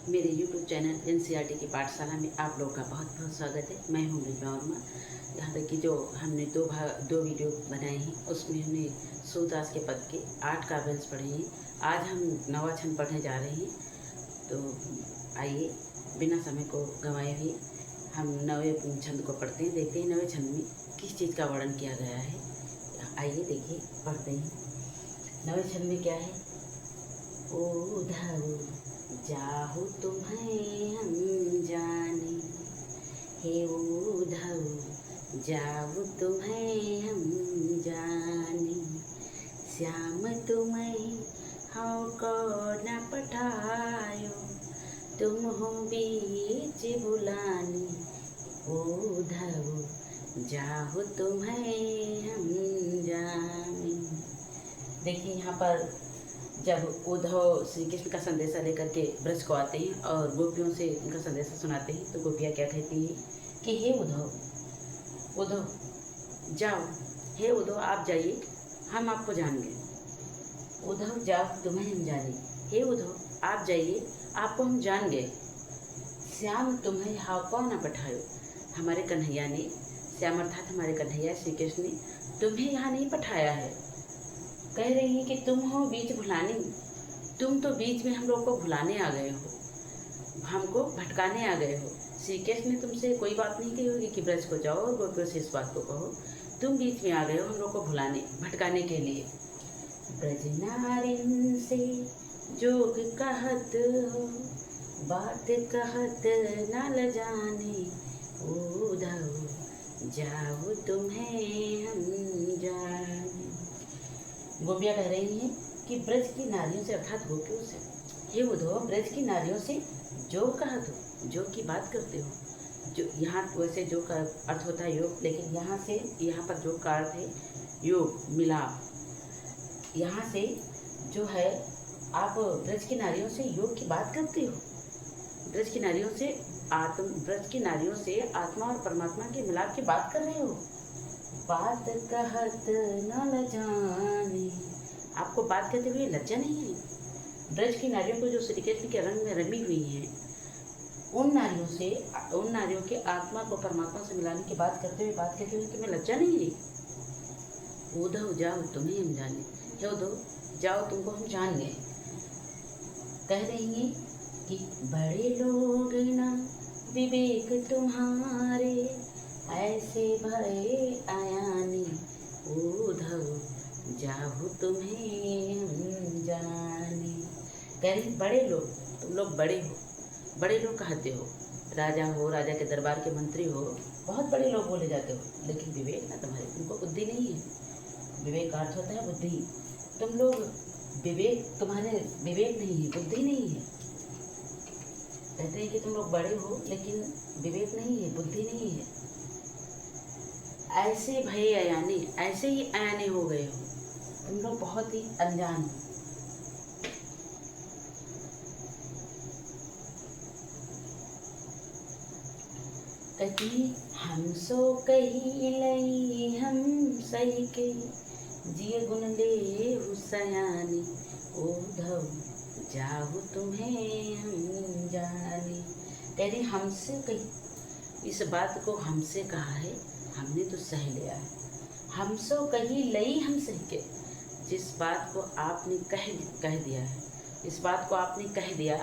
मेरे YouTube channel NCERT की पाठशाला में आप लोगों का बहुत बहुत स्वागत है। मैं हूँ रिजवा वर्मा। यहाँ तक कि जो हमने दो वीडियो बनाए हैं उसमें हमने सूरदास के पद के 8 काव्यांश पढ़े हैं। आज हम नवा छंद पढ़ने जा रहे हैं। तो आइए बिना समय को गंवाए हुए हम नवे छंद को पढ़ते हैं। देखते हैं नवे छंद में किस चीज़ का वर्णन किया गया है। आइए देखिए पढ़ते हैं। नवे छंद में क्या है? उधव जाहु तुम्हें हम जाने, हे उधव जाहु तुम्हें हम जाने, श्याम तुम्हें हाँ को न पठायो, तुम हो बीच बुलाने, उधव जाहु तुम्हें हम जाने। देखिए यहाँ पर जब उद्धव श्री कृष्ण का संदेशा लेकर के ब्रज को आते हैं और गोपियों से उनका संदेशा सुनाते हैं, तो गोपियाँ क्या कहती हैं कि हे उद्धव, उद्धव जाओ, हे उद्धव आप जाइए, हम आपको जान गए। उद्धव जाओ तुम्हें हम जाने, हे उद्धव आप जाइए, आपको हम जान गए। श्याम तुम्हें हाको न पठायो, हमारे कन्हैया ने, श्याम अर्थात हमारे कन्हैया श्री कृष्ण ने तुम्हें यहाँ नहीं पठाया है। कह रही हैं कि तुम हो बीच भुलाने, तुम तो बीच में हम लोग को भुलाने आ गए हो, हमको भटकाने आ गए हो। श्री कृष्ण ने तुमसे कोई बात नहीं कही होगी कि ब्रज को जाओ और गोपियों से इस बात को कहो, तुम बीच में आ गए हो हम लोग को भुलाने भटकाने के लिए। ब्रज नारिन से जोग कहत हो, बात कहत न ल जाने, उद्धव जाओ तुम्हें हम जाने। गोपियाँ कह रही हैं कि ब्रज की नारियों से अर्थात गोपियों से, हे उद्धव ब्रज की नारियों से जो कहत हो, जो की बात करते हो, जो यहाँ वैसे जो का अर्थ होता है योग, लेकिन यहाँ पर जो का अर्थ है योग मिलाप। यहाँ से जो है आप ब्रज की नारियों से योग की बात करते हो, ब्रज की नारियों से ब्रज की नारियों से आत्मा और परमात्मा के मिलाप की बात कर रहे हो। बात कहत न ल जाने, आपको बात कहते हुए लज्जा नहीं है। ब्रज की नारियों को जो श्री कृष्ण के रंग में रमी हुई हैं, उन नारियों के आत्मा को परमात्मा से मिलाने की बात कहते हुए तुम्हें लज्जा नहीं है। उद्धव जाओ तुम्हें हम जाने, हे उद्धव जाओ तुमको हम जान गए। कह रही हैं कि बड़े लोग ना विवेक तुम्हारे, ऐसे भय आयानी, उद्धव जाहु तुम्हें हम जाने। कह रही बड़े लोग, तुम लोग बड़े हो, बड़े लोग कहते हो, राजा हो, राजा के दरबार के मंत्री हो, बहुत बड़े लोग बोले जाते हो, लेकिन विवेक ना तुम्हारे, तुमको बुद्धि नहीं है। विवेक का अर्थ होता है बुद्धि। तुम लोग तुम्हारे विवेक नहीं है, बुद्धि नहीं है। कहते हैं कि तुम लोग बड़े हो लेकिन विवेक नहीं है, बुद्धि नहीं है। ऐसे भय अयाने, ऐसे ही अयाने हो गए हो, तुम लोग बहुत ही अनजान हो। कही हम सो कही लई हम सही के, जिय गुण ले हुसयानी, उद्धव जाहु तुम्हें हम जाने। तेरी हमसे कही, इस बात को हमसे कहा है, हमने तो सह लिया है। हम सो कही लई हम सह के, जिस बात को आपने कह दिया है, इस बात को आपने कह दिया,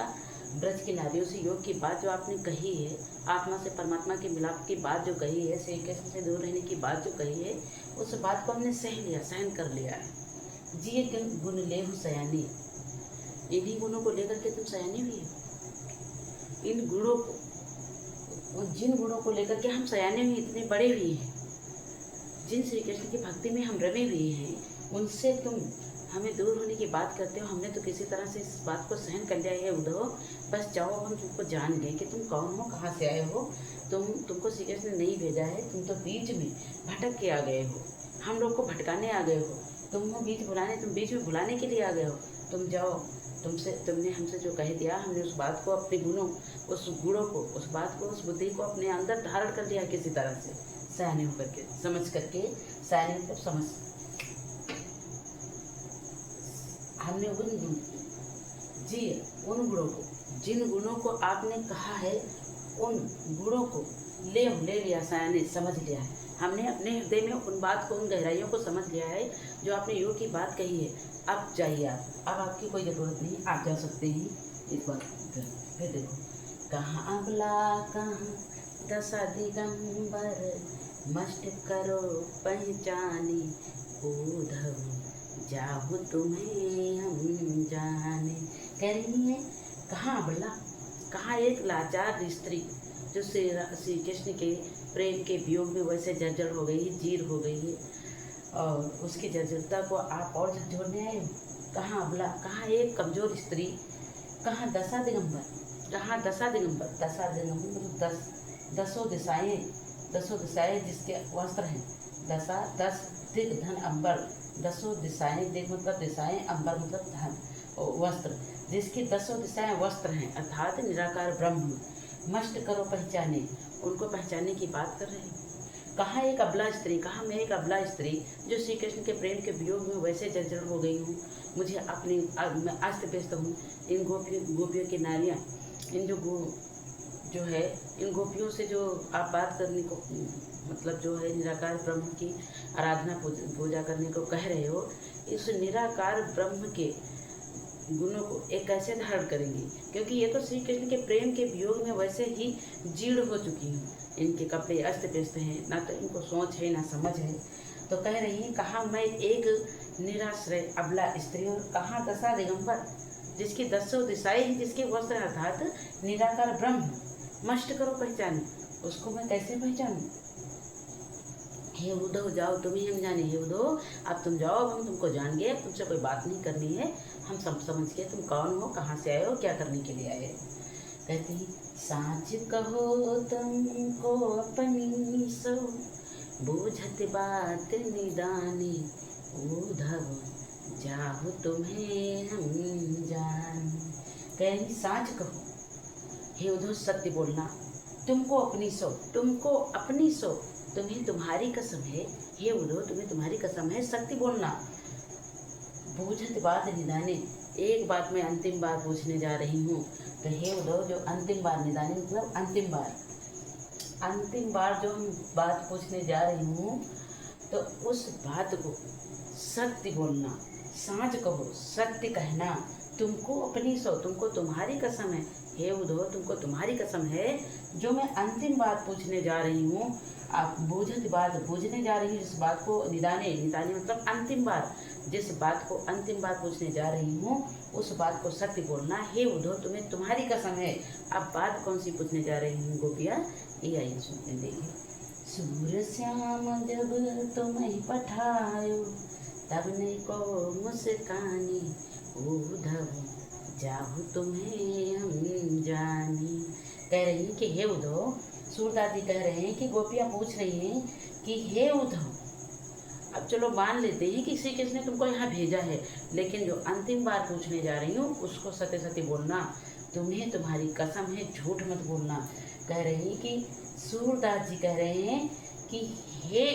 ब्रज की नारियों से योग की बात जो आपने कही है, आत्मा से परमात्मा के मिलाप की बात जो कही है, श्री कृष्ण से दूर रहने की बात जो कही है, उस बात को हमने सह लिया, सहन कर लिया है। जिये गुण ले हु सयानी, इन्हीं गुणों को लेकर के तुम सयानी हुई हो। इन गुणों को, जिन गुणों को लेकर के हम सयाने हुए, इतने बड़े हुए हैं, जिन श्री कृष्ण की भक्ति में हम रमे हुए हैं, उनसे तुम हमें दूर होने की बात करते हो। हमने तो किसी तरह से इस बात को सहन कर लिया है उद्धव, बस जाओ, हम तुमको जान गए कि तुम कौन हो, कहाँ से आए हो। तुमको श्री कृष्ण ने नहीं भेजा है, तुम तो बीच में भटक के आ गए हो, हम लोग को भटकाने आ गए हो। तुम हो बीच भुलाने, तुम बीच में भुलाने के लिए आ गए हो। तुम जाओ, तुमने हमसे जो कह दिया, हमने उस बात को, अपने गुणों, उस गुणों को, उस बात को, उस बुद्धि को अपने अंदर धारण कर लिया किसी तरह से, सयाने होकर के, समझ करके। सयाने मतलब समझ, हमने उन गुणों को जिन गुणों को आपने कहा है उन गुणों को ले लिया साया ने, समझ लिया है। हमने अपने हृदय में उन बात को, उन गहराइयों को समझ लिया है जो आपने योग की बात कही है। अब जाइए आप, अब आपकी कोई ज़रूरत नहीं, आप जा सकते हैं इस बात। फिर देखो, कहाँ अबला कहाँ दशा दिगंबर, मस्ट करो पहचाने उद्धव, जाहु तुम्हें हम जाने। कह रही है कहाँ अबला, कहाँ एक लाचार स्त्री जो श्री कृष्ण के प्रेम के वियोग में वैसे जर्जर हो गई है, जीर हो गई है, और उसकी जर्जरता को आप और झकझोरने आए हो। कहाँ अबला, कहाँ एक कमजोर स्त्री, कहाँ दशा दिगंबर, कहाँ दशा दिगंबर। दशा दिगंबर मतलब दसों दिशाएं जिसके वस्त्र हैं। दशा, दस, दिग, धन, अंबर। दसों दिशाएं, दिग मतलब दिशाएं, अंबर मतलब धन वस्त्र, जिसकी दसों दिशाएं वस्त्र हैं, अर्थात निराकार ब्रह्म। मस्ट करो पहचाने, उनको पहचानने की बात कर रहे हैं। कहाँ एक अबला स्त्री, कहाँ मैं एक अबला स्त्री जो श्री कृष्ण के प्रेम के वियोग में वैसे जर्जर हो गई हूँ। मुझे अपनी मैं अस्त व्यस्त हूँ। इन गोपियों की नारियाँ, इन जो है इन गोपियों से जो आप बात करने को, मतलब जो है निराकार ब्रह्म की आराधना पूजा करने को कह रहे हो, इस निराकार ब्रह्म के गुणों को एक कैसे धारण करेंगी, क्योंकि ये तो श्री कृष्ण के प्रेम के वियोग में वैसे ही जीर्ण हो चुकी हूँ। इनके कपड़े अस्त व्यस्त हैं, ना तो इनको सोच है ना समझ है। तो कह रही हैं कहाँ मैं एक निराश्रय अबला स्त्री, और कहाँ दशा दिगंबर जिसकी दसों दिशाएं हैं, जिसके वस्त्र अर्थात निराकार ब्रह्म। मस्ट करो पहचाने, उसको मैं कैसे पहचानूं। हे उद्धव जाओ तुम्हें हम जाने, हे उद्धव अब तुम जाओ, अब हम तुमको जान गए, अब तुमसे कोई बात नहीं करनी है, हम सब समझ गए तुम कौन हो, कहाँ से आए हो, क्या करने के लिए आए हो। कहती है साच कहो तुमको अपनी सो, बूझत बात निदानी उद्धव, जाहु तुम्हें हम जान। कह रही साच कहो, हे उद्धव सत्य बोलना, तुमको अपनी सो, तुमको अपनी सो, तुम्हें तुम्हारी कसम है, हे उद्धव तुम्हें तुम्हारी कसम है, सत्य बोलना। बूझत बात निदाने, एक बात मैं अंतिम बार पूछने जा रही हूँ। तो हे उद्धव जो अंतिम बार, निदाने मतलब अंतिम बार जो हम बात पूछने जा रही हूँ, तो उस बात को सत्य बोलना, साँच कहो, सत्य कहना। तुमको अपनी सो, तुमको तुम्हारी कसम है, हे उद्धव तुमको तुम्हारी कसम है, जो मैं अंतिम बात पूछने जा रही हूँ। आप बूझत बात, पूछने जा रही हूँ जिस बात को, निदाने मतलब अंतिम बार, जिस बात को अंतिम बार पूछने जा रही हूँ उस बात को सत्य बोलना। हे उद्धव तुम्हें तुम्हारी कसम है। अब बात कौन सी पूछने जा रही हूँ गोपिया, ये आइए सुनते देखिए। सूर्य श्याम जब तुम्हें पठायो, तब नहीं को मुस्कानी उद्धव, जाहु तुम्हें हम जानी। कह रही कि हे उद्धव, सूरदास जी कह रहे हैं कि गोपियाँ पूछ रही हैं कि हे उद्धव, अब चलो मान लेते हैं कि श्री कृष्ण ने तुमको यहाँ भेजा है, लेकिन जो अंतिम बार पूछने जा रही हूँ उसको सत्य सत्य बोलना, तुम्हें तुम्हारी कसम है, झूठ मत बोलना। कह रही कि सूरदास जी कह रहे हैं कि हे,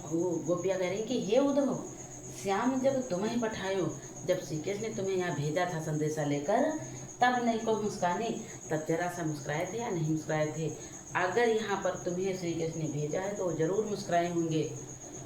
गोपियाँ कह रही हैं कि हे उद्धव, श्याम जब तुम्हें पठायो, जब श्री कृष्ण ने तुम्हें यहाँ भेजा था संदेशा लेकर, तब नहीं को मुस्कानी, तब जरा सा मुस्कुराए थे या नहीं मुस्कुराए थे। अगर यहाँ पर तुम्हें श्री कृष्ण ने भेजा है तो जरूर मुस्कुराए होंगे,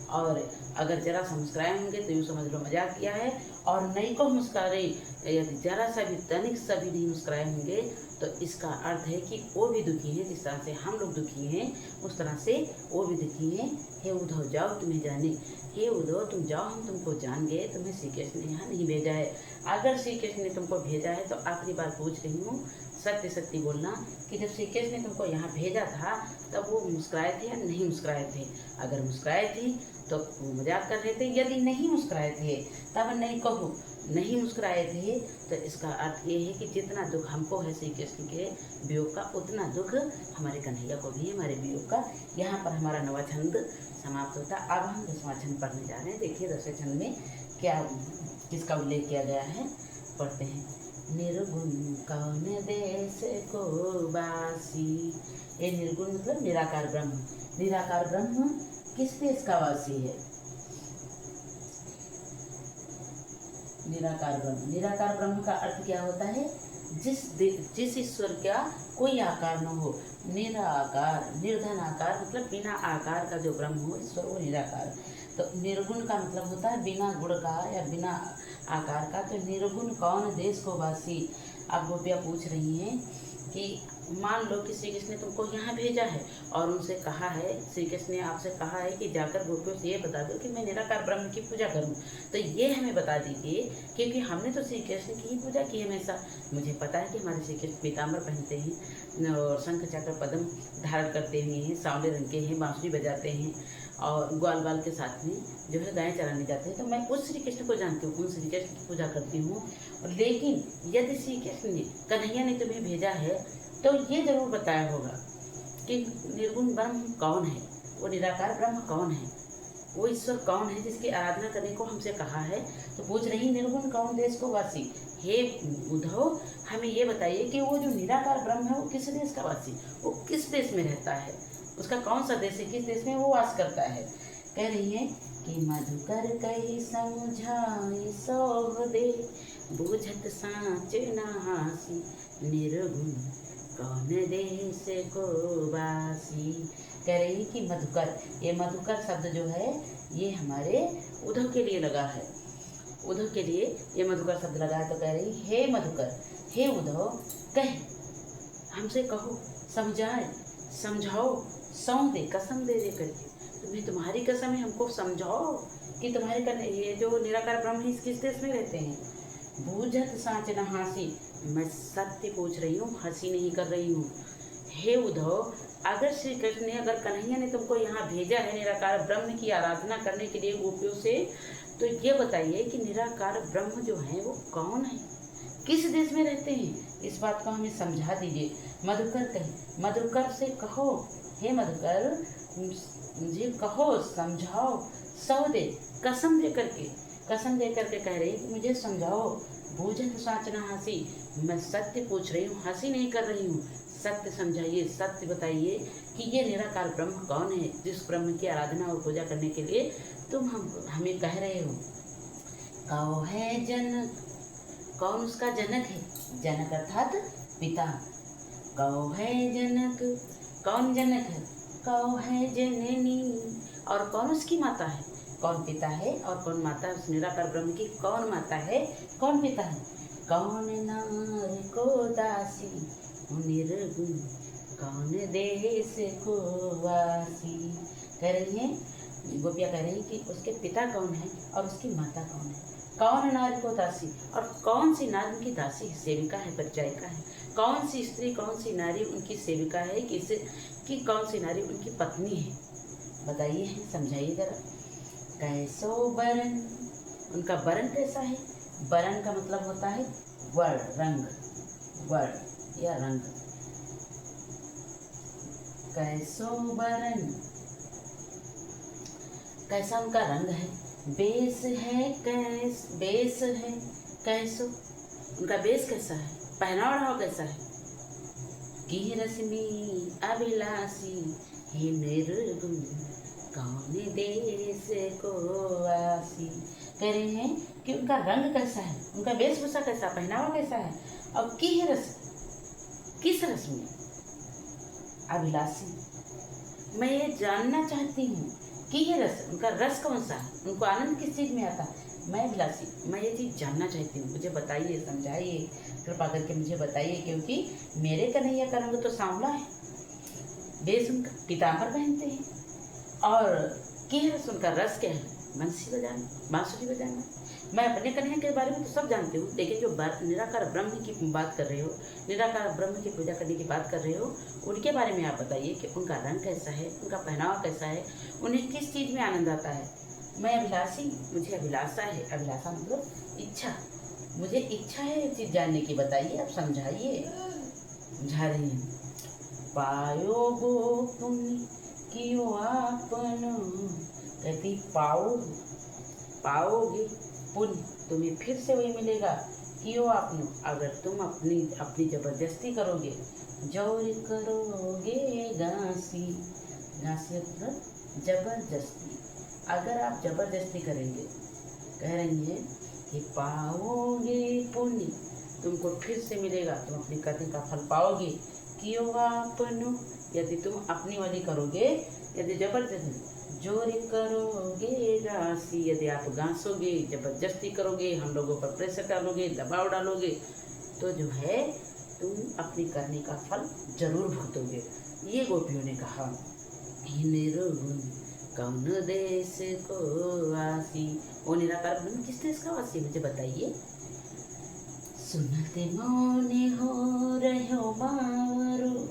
और अगर जरा सा मुस्कुराए होंगे तो यूँ समझ लो मजाक किया है, और नहीं को मुस्कुराए, यदि जरा सा भी तनिक सा भी नहीं मुस्कुराए होंगे तो इसका अर्थ है कि वो भी दुखी हैं, जिस तरह से हम लोग दुखी हैं उस तरह से वो भी दुखी हैं। हे उद्धव जाओ तुम्हें जाने, हे उद्धव तुम जाओ, हम तुमको जान गए, तुम्हें श्री कृष्ण ने यहाँ नहीं भेजा है। अगर श्री कृष्ण ने तुमको भेजा है तो आखिरी बार पूछ रही हूँ, सत्य सत्य बोलना कि जब श्री कृष्ण ने तुमको यहाँ भेजा था तब वो मुस्कुराए थे या नहीं मुस्कुराए थे। अगर मुस्कुराए थे तो वो मजाक कर रहे थे, यदि नहीं मुस्कुराए थे तब नहीं कहो, नहीं मुस्कुराए थे तो इसका अर्थ ये है कि जितना दुख हमको है श्री कृष्ण के वियोग का, उतना दुख हमारे कन्हैया को भी है हमारे वियोग का। यहाँ पर हमारा 9वां छंद समाप्त होता। अब हम 10वां छंद पढ़ने जा रहे हैं। देखिए 10वें छंद में क्या, किसका उल्लेख किया गया है, पढ़ते हैं। निर्गुण कौन देश को वासी, ये निर्गुण मतलब निराकार ब्रह्म, निराकार ब्रह्म किस देश का वासी है। निराकार ब्रह्म, निराकार ब्रह्म का अर्थ क्या होता है, जिस ईश्वर का कोई आकार न हो, निराकार, निर्धन आकार मतलब बिना आकार का जो ब्रह्म हो ईश्वर वो निराकार। तो निर्गुण का मतलब होता है बिना गुण का या बिना आकार का। तो निर्गुण कौन देश को वासी। अब गोपियाँ पूछ रही हैं कि मान लो कि श्री कृष्ण ने तुमको यहाँ भेजा है और उनसे कहा है, श्री कृष्ण ने आपसे कहा है कि जाकर गोपियों से ये बता दो कि मैं निराकार ब्रह्म की पूजा करूँ। तो ये हमें बता दीजिए, क्योंकि हमने तो श्री कृष्ण की ही पूजा की हमेशा। मुझे पता है कि हमारे श्री कृष्ण पीताम्बर पहनते हैं और शंख चक्र पद्म धारण करते हुए हैं, सांवले रंग के हैं, बांसुरी बजाते हैं और ग्वाल बाल के साथ में जो है गायें चराने जाते हैं। तो मैं उस श्री कृष्ण को जानती हूँ, उन श्री कृष्ण की पूजा करती हूँ। लेकिन यदि श्री कृष्ण ने, कन्हैया ने तुम्हें भेजा है तो ये जरूर बताया होगा कि निर्गुण ब्रह्म कौन है, वो निराकार ब्रह्म कौन है, वो ईश्वर कौन है जिसकी आराधना करने को हमसे कहा है। तो पूछ रही निर्गुण कौन देश को वासी। हे उद्धव, हमें ये बताइए कि वो जो निराकार ब्रह्म है वो किस देश का वासी, वो किस देश में रहता है, उसका कौन सा देश है, किस देश में वो वास करता है। कह रही है कि मधुकर कही समझाई सो दे, बुझत साँच नहासी, निर्गुण कौन देश को वासी। कह रही कि मधुकर, ये मधुकर शब्द जो है ये हमारे उद्धव के लिए लगा है, उद्धव के लिए ये मधुकर शब्द लगा है। तो कह रही हे मधुकर, हे उद्धव, कह हमसे कहो, समझाए, समझाओ, सौं दे, कसम दे दे करके, तुम्हें तुम्हारी कसम है, हमको समझाओ कि तुम्हारे करने ये जो निराकार ब्रह्म है किस देश में रहते हैं। बूझत साँच न हासी, मैं सत्य पूछ रही हूँ, हंसी नहीं कर रही हूँ। हे उद्धव, अगर श्री कृष्ण ने, अगर कन्हैया ने तुमको यहाँ भेजा है निराकार ब्रह्म की आराधना करने के लिए गोपियों से, तो ये बताइए कि निराकार ब्रह्म जो है वो कौन है, किस देश में रहते हैं, इस बात को हमें समझा दीजिए। मधुकर कहे, मधुकर से कहो, हे मधुकर मुझे कहो, समझाओ, सौ दे, कसम दे करके कह रही कि मुझे समझाओ। बूझत साँच न हासी, मैं सत्य पूछ रही हूँ, हंसी नहीं कर रही हूँ। सत्य समझाइए, सत्य बताइए कि ये निराकार ब्रह्म कौन है जिस ब्रह्म की आराधना और पूजा करने के लिए तुम हमें कह रहे हो। कहो है जनक, कौन उसका जनक है, जनक अर्थात पिता। कहो है जनक, कौन जनक है, कहो है जननी, और कौन उसकी माता है, कौन पिता है और कौन माता है, उस निराकार ब्रह्म की कौन माता है, कौन पिता है। कौन नार को दासी, निर्गुण कौन देश को वासी। कह रही है गोपियाँ, कह रही कि उसके पिता कौन है और उसकी माता कौन है। कौन नारी को दासी, और कौन सी नारी उनकी दासी है, सेविका है, परिचारिका है। कौन सी स्त्री, कौन सी नारी उनकी सेविका है, कि कौन सी नारी उनकी पत्नी है, बताइए, समझाइए जरा। कैसो बरन, उनका बरन कैसा है। बरन का मतलब होता है वर्ण, रंग, वर्ण या रंग। कैसो बरन, कैसा उनका रंग है। बेस है कैसो, उनका बेस कैसा है, पहनावा कैसा है। की रश्मि अभिलाषी, हे निर्गुण कौन देश को वासी। कह रहे हैं कि उनका रंग कैसा है, उनका वेशभूषा कैसा, पहनावा कैसा है। और की रस, किस रस में, अभिलाषी, मैं ये जानना चाहती हूँ कि ये रस, उनका रस कौन सा है, उनको आनंद किस चीज़ में आता है। मैं अभिलाषी, मैं ये चीज़ जानना चाहती हूँ, मुझे बताइए, समझाइए, कृपा करके मुझे बताइए, क्योंकि मेरे कन्हैया का रंग तो सांवला है, बेस उनका पीताम्बर पहनते हैं, और की रस, उनका रस क्या है, बंसी बजाना, बांसुरी बजाना। मैं अपने कन्हैया के बारे में तो सब जानती हूँ, लेकिन जो निराकार ब्रह्म की बात कर रहे हो, निराकार ब्रह्म की पूजा करने की बात कर रहे हो, उनके बारे में आप बताइए कि उनका रंग कैसा है, उनका पहनावा कैसा है, उन्हें किस चीज़ में आनंद आता है। मैं अभिलाषी, मुझे अभिलाषा है, अभिलाषा मतलब इच्छा, मुझे इच्छा है ये चीज़ जानने की, बताइए, आप समझाइए। समझा रही हैं। पायो गो पुण्य कियो आपनो, कहती पाओगे पुण्य, तुम्हें फिर से वही मिलेगा, कियो आपनो, अगर तुम अपनी जबरदस्ती करोगे, जोर करोगे घासी, घासी मतलब जबरदस्ती, अगर आप जबरदस्ती करेंगे। कह रही है कि पाओगे पुण्य, तुमको फिर से मिलेगा, तुम अपनी करने का फल पाओगे। कियो आपनो, यदि तुम अपनी वाली करोगे, यदि जबरदस्ती जोर करोगे गासी, यदि आप गांसोगे, जबरदस्ती करोगे, हम लोगों पर प्रेशर डालोगे, दबाव डालोगे, तो जो है तुम अपनी करने का फल जरूर भुगतोगे। ये गोपियों ने कहा। निरुगुण कौन देश को वासी, वो निराकार ब्रह्म किस देश का वासी, मुझे बताइए। सुनते मौन हो रहो बावरो,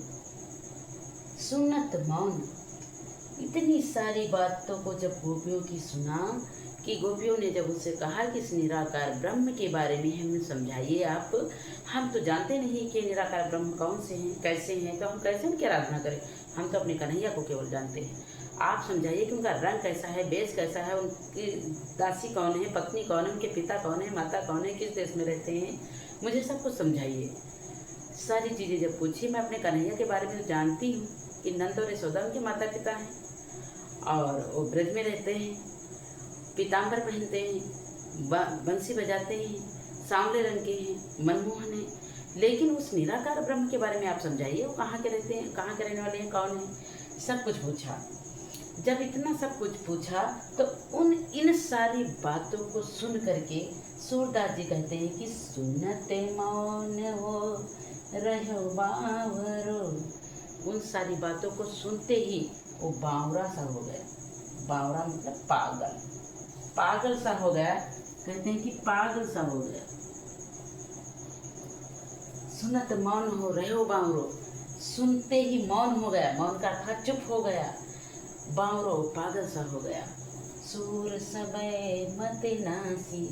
सुनत मौन, इतनी सारी बातों को जब गोपियों की सुना, कि गोपियों ने जब उससे कहा कि इस निराकार ब्रह्म के बारे में हमें समझाइए आप, हम तो जानते नहीं कि निराकार ब्रह्म कौन से हैं, कैसे हैं, तो हम कैसे उनकी आराधना करें, हम तो अपने कन्हैया को केवल जानते हैं। आप समझाइए कि उनका रंग कैसा है, वेश कैसा है, उनकी दासी कौन है, पत्नी कौन है, उनके पिता कौन है, माता कौन है, किस देश में रहते हैं, मुझे सब कुछ समझाइए। सारी चीज़ें जब पूछी, मैं अपने कन्हैया के बारे में तो जानती हूँ कि नंद और यशोदा उनके माता पिता हैं, और वो ब्रज में रहते हैं, पीताम्बर पहनते हैं, बंसी बजाते हैं, सांवले रंग के हैं, मनमोहन हैं, लेकिन उस निराकार ब्रह्म के बारे में आप समझाइए, वो कहाँ के रहते हैं, कहाँ के रहने वाले हैं, कौन है, सब कुछ पूछा। जब इतना सब कुछ पूछा तो इन सारी बातों को सुन करके सूरदास जी कहते हैं कि सुनते मौन हो रहो बावरो, उन सारी बातों को सुनते ही वो बावरा सा हो गया। बावरा मतलब पागल, पागल सा हो गया, कहते हैं कि पागल सा हो गया। सुनत मौन हो रहो बावरो, सुनते ही मौन हो गया, मौन का अर्थ चुप हो गया, बावरो पागल सा हो गया। सूर समय मत नासी,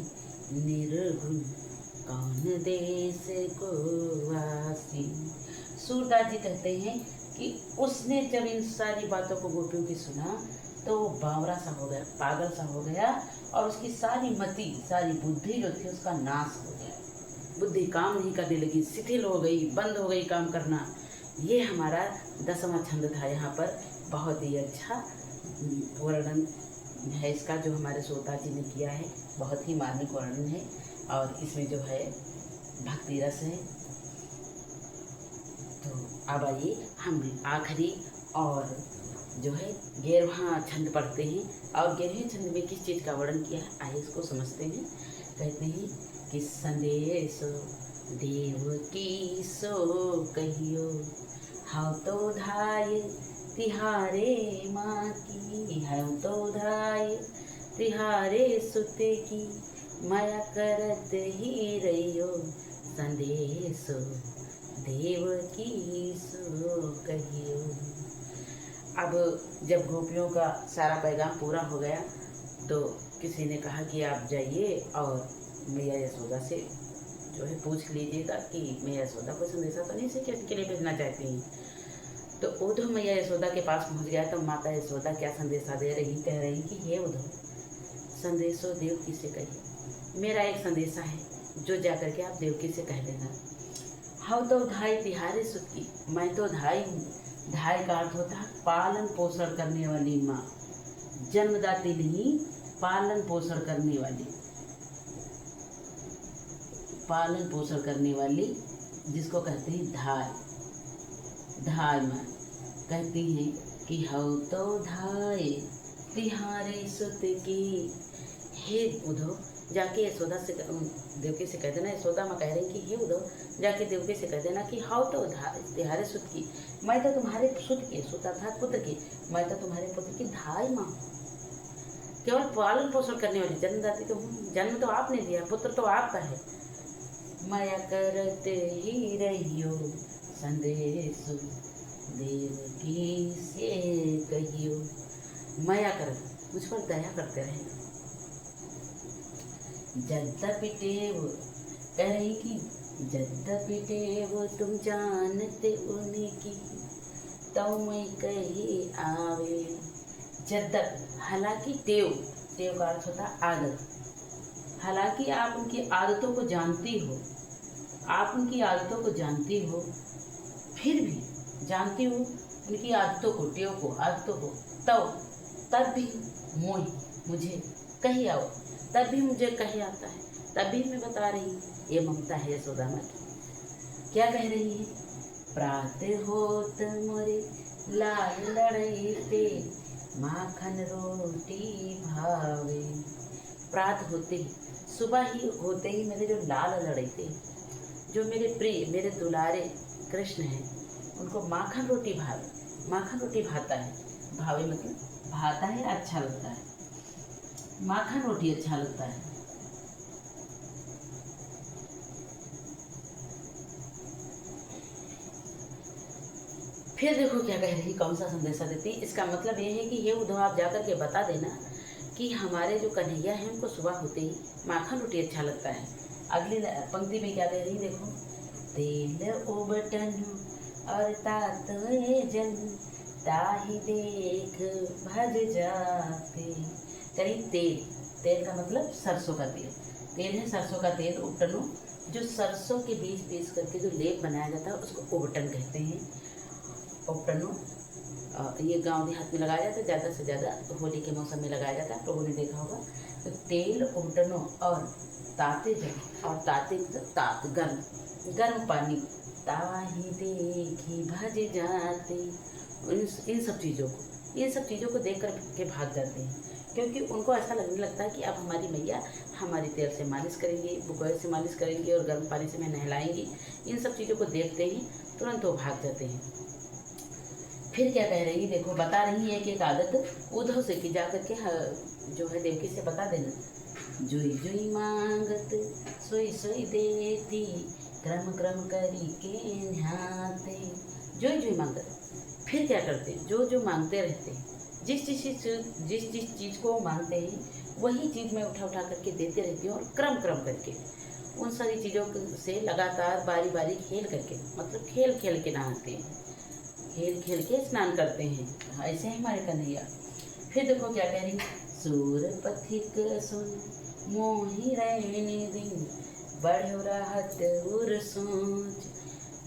निर्गुण कौन देश को वासी। सूरदास जी कहते हैं कि उसने जब इन सारी बातों को गोपियों की सुना तो वो बावरा सा हो गया, पागल सा हो गया, और उसकी सारी मति, सारी बुद्धि जो थी उसका नाश हो गया। बुद्धि काम नहीं करने लगी, शिथिल हो गई, बंद हो गई काम करना। ये हमारा 10वां छंद था। यहाँ पर बहुत ही अच्छा वर्णन है इसका, जो हमारे श्रोता जी ने किया है, बहुत ही मार्मिक वर्णन है, और इसमें जो है भक्ति रस है। तो अब आइए हम आखिरी और जो है 11वां छंद पढ़ते हैं, और 11वें छंद में किस चीज़ का वर्णन किया है, आइए इसको समझते हैं। कहते हैं कि संदेशो देव की सो कहियो, हाँ तो धाय तिहारे माँ की, हाँ तो धाय तिहारे सुते की, माया करत ही रहियो, संदेशो देव की सो कहियो। अब जब गोपियों का सारा पैगाम पूरा हो गया तो किसी ने कहा कि आप जाइए और मैया यशोदा से जो है पूछ लीजिएगा कि मैया यशोदा को संदेशा तो नहीं से के लिए भेजना चाहती हैं। तो उद्धव मैया यशोदा के पास पहुंच गया तो माता यशोदा क्या संदेशा दे रही, कह रही कि हे उद्धव, संदेशो देवकी से कहिए, मेरा एक संदेशा है जो जा करके आप देवकी से कह देना। हम तो धाई तिहारे सुखी, मैं तो धाई हूँ। धाई का अर्थ होता है पालन पोषण करने वाली माँ, जन्मदाती नहीं, पालन पोषण करने वाली, पालन पोषण करने वाली जिसको कहते हैं धाय। धाय माँ कहती हैं कि हऊ तो धाय तिहारे सुत की, हे उद्धव जाके यशोदा से देवकी से कह देना। यशोदा माँ कह रही कि हे उद्धव जाके देवकी से कह देना कि हाउ तो तिहारे सुत की, मैं तो तुम्हारे सुत की, सुत अर्थात पुत्र की, मैं तो तुम्हारे पुत्र की धाय माँ, केवल पालन पोषण करने वाली, जन्मदाती तो हूँ, जन्म तो आपने दिया, पुत्र तो आपका है। माया करत ही रहियो, संदेश देवकी से कहियो। माया करत, मुझ पर दया करते रहना। यद्यपि टेव, कह रही कि यद्यपि टेव तुम जानते उनकी, तो मैं कही आवे। यद्यपि, हालांकि टेव, टेव का अर्थ होता आदत, हालांकि आप उनकी आदतों को जानती हो, आप उनकी आदतों को जानती हो, फिर भी जानती हो उनकी आदतों को, टेव को, आदतों को, तब भी मुझे कही आओ, तब भी मुझे कही आता है। तब भी मैं बता रही हूँ, ये ममता है यशोदा माँ की। क्या कह रही है? प्रात होत मोरे लाल लड़ैते, माखन रोटी भावे। प्रात होते ही, सुबह ही होते ही मेरे जो लाल लड़ैते, जो मेरे प्रिय, मेरे दुलारे कृष्ण हैं, उनको माखन रोटी भावे। माखन रोटी भाता है, भावे मतलब भाता है, अच्छा लगता है। माखन रोटी अच्छा लगता है। फिर देखो क्या कह रही, कौन सा संदेशा देती। इसका मतलब ये है कि ये उद्धव आप जाकर के बता देना कि हमारे जो कन्हैया हैं उनको सुबह होते ही माखन रोटी अच्छा लगता है। अगली पंक्ति में क्या कह रही, देखो। तेल उबटन और तातवे जल, ताहि देख भज जाते। करी तेल, तेल का मतलब सरसों का तेल। तेल है सरसों का तेल, उबटनो, जो सरसों के बीज पीस करके जो लेप बनाया जाता है उसको उबटन कहते हैं। उबटनो ये गांव देहात में लगाया जाता है, ज़्यादा से ज़्यादा होली के मौसम में लगाया जाता है, आप लोगों ने देखा होगा। तो तेल, उबटनो और ताते जल, और ताते मतलब तात, गर्म गर्म पानी, ताहि देखी भज जाते। इन सब चीज़ों को देख कर के भाग जाते हैं, क्योंकि उनको ऐसा लगने लगता है कि अब हमारी मैया हमारी तेल से मालिश करेंगी, बुकोए से मालिश करेंगी और गर्म पानी से मैं नहलाएंगी। इन सब चीज़ों को देखते ही तुरंत वो भाग जाते हैं। फिर क्या कह रही, देखो बता रही है एक आदत उद्धव से कि जाकर के जो है देवकी से बता देना। जुई जुई मांगत सोई सोई देती, क्रम क्रम करी के न्याते। जुई जुई मांगत, फिर क्या करते, जो मांगते रहते हैं, जिस जिस चीज़ को मांगते हैं वही चीज़ मैं उठा करके देते रहती हूँ, और क्रम करके उन सारी चीज़ों से लगातार बारी बारी खेल करके, मतलब खेल के नहाते हैं, खेल के स्नान करते हैं। ऐसे है हमारे कन्हैया। फिर देखो क्या कह रही, सूर पथिक सुन मोहि रहने दिन, बढ़ो रहत उर सोच।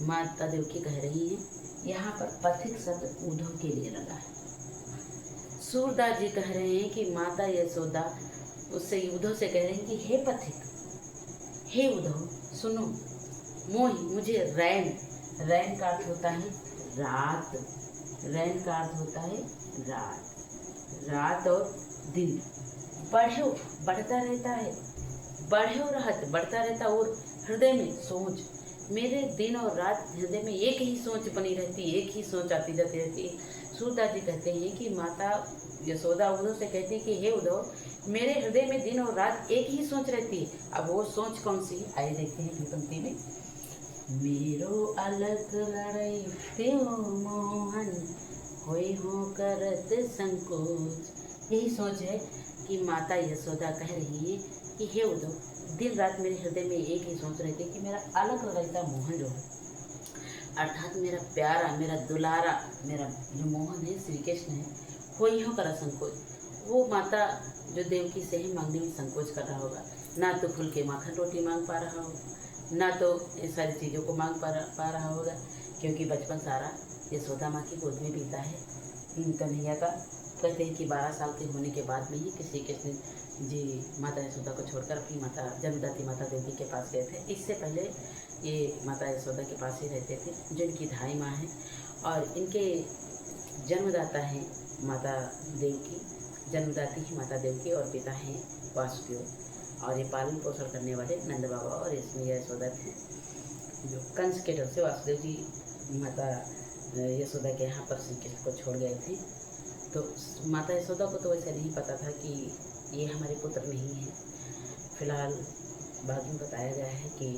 माता देवकी कह रही है, यहाँ पर पथिक शब्द उद्धव के लिए लगा है। सूरदास जी कह रहे हैं कि माता यशोदा उससे उद्धव से कह रहे हैं कि हे पथिक, हे उद्धव सुनो, मोहि मुझे, रैन का अर्थ होता है रात, रैन का अर्थ होता है रात और दिन। बढ़ो बढ़ता रहता है, बढ़ो रहत बढ़ता रहता, और हृदय में सोच, मेरे दिन और रात हृदय में एक ही सोच बनी रहती, एक ही सोच आती जाती रहती है। सूरदास जी कहते हैं कि माता यशोदा उद्धव से कहती है कि हे उद्धव, मेरे हृदय में दिन और रात एक ही सोच रहती है। अब वो सोच कौन सी, आइए देखते हैं पंक्ति में। मेरो अलग लड़ई त्यो मोहन, होई हो करत संकोच। यही सोच है कि माता यशोदा कह रही है कि हे उद्धव, दिन रात मेरे हृदय में एक ही सोच रहती है कि मेरा अलग लड़ाईता मोहन जो है, अर्थात मेरा प्यारा, मेरा दुलारा, मेरा जो मोहन है, श्री कृष्ण है, होई हो करा संकोच। वो माता जो देवकी से ही मांगने में संकोच कर रहा होगा, ना तो खुल के माखन रोटी मांग पा रहा होगा, ना तो ये सारी चीज़ों को मांग पा रहा होगा, क्योंकि बचपन सारा यशोदा माँ की गोद में बीता है। कन्हैया का कहते हैं कि 12 साल के होने के बाद में ही श्री कृष्ण जी माता यशोदा को छोड़कर अपनी माता जन्मदाती माता देवी के पास गए थे। इससे पहले ये माता यशोदा के पास ही रहते थे, जो इनकी धाई माँ है, और इनके जन्मदाता हैं माता देवकी, जन्मदाती ही माता देवकी, और पिता हैं वासुदेव, और ये पालन पोषण करने वाले नंद बाबा और इसमें यशोदा थे, जो कंस के डर से वासुदेव जी माता यशोदा के यहाँ पर श्री कृष्ण को छोड़ गए थे। तो माता यशोदा को तो वैसे नहीं पता था कि ये हमारे पुत्र नहीं है। फिलहाल बाद में बताया गया है कि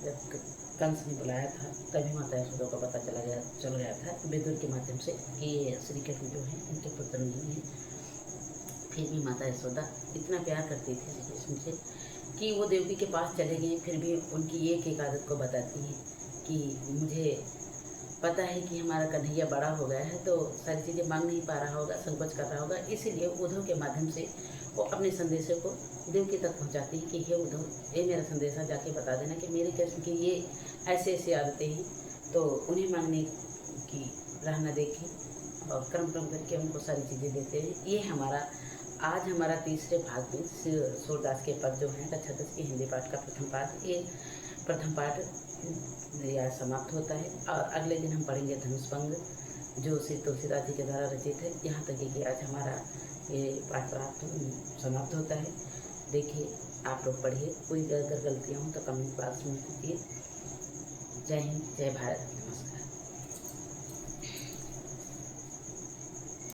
जब कंस ने बुलाया था तभी माता यशोदा को पता चल गया था विदुर के माध्यम से कि ये श्री कृष्ण जो है इनके पुत्र नहीं है। फिर भी माता यशोदा इतना प्यार करती थी श्री कृष्ण से कि वो देवकी के पास चले गए, फिर भी उनकी एक आदत को बताती है कि मुझे पता है कि हमारा कन्हैया बड़ा हो गया है, तो सारी चीज़ें मांग नहीं पा रहा होगा, संकोच कर रहा होगा, इसीलिए उद्धव के माध्यम से वो अपने संदेशों को देवकी तक पहुंचाती है कि हे उद्धव, ये मेरा संदेशा जाके बता देना कि मेरे कृष्ण की ये ऐसी आदतें हैं, तो उन्हें मांगने की राह न देखें और क्रम करके उनको सारी चीज़ें देते हैं। ये हमारा आज हमारा तीसरे भाग में सूरदास के पद जो हैं कक्षा 10 के हिंदी पाठ का प्रथम पाठ, ये प्रथम पाठ यह समाप्त होता है। और अगले दिन हम पढ़ेंगे धनुषभंग, जो श्री तुलसीदास जी के द्वारा रचित है। यहाँ तक कि आज हमारा ये पाठ प्राप्त समाप्त होता है। देखिए, आप लोग पढ़िए, कोई अगर गलतियाँ हों तो कमेंट बॉक्स में कीजिए। जय हिंद, जय भारत।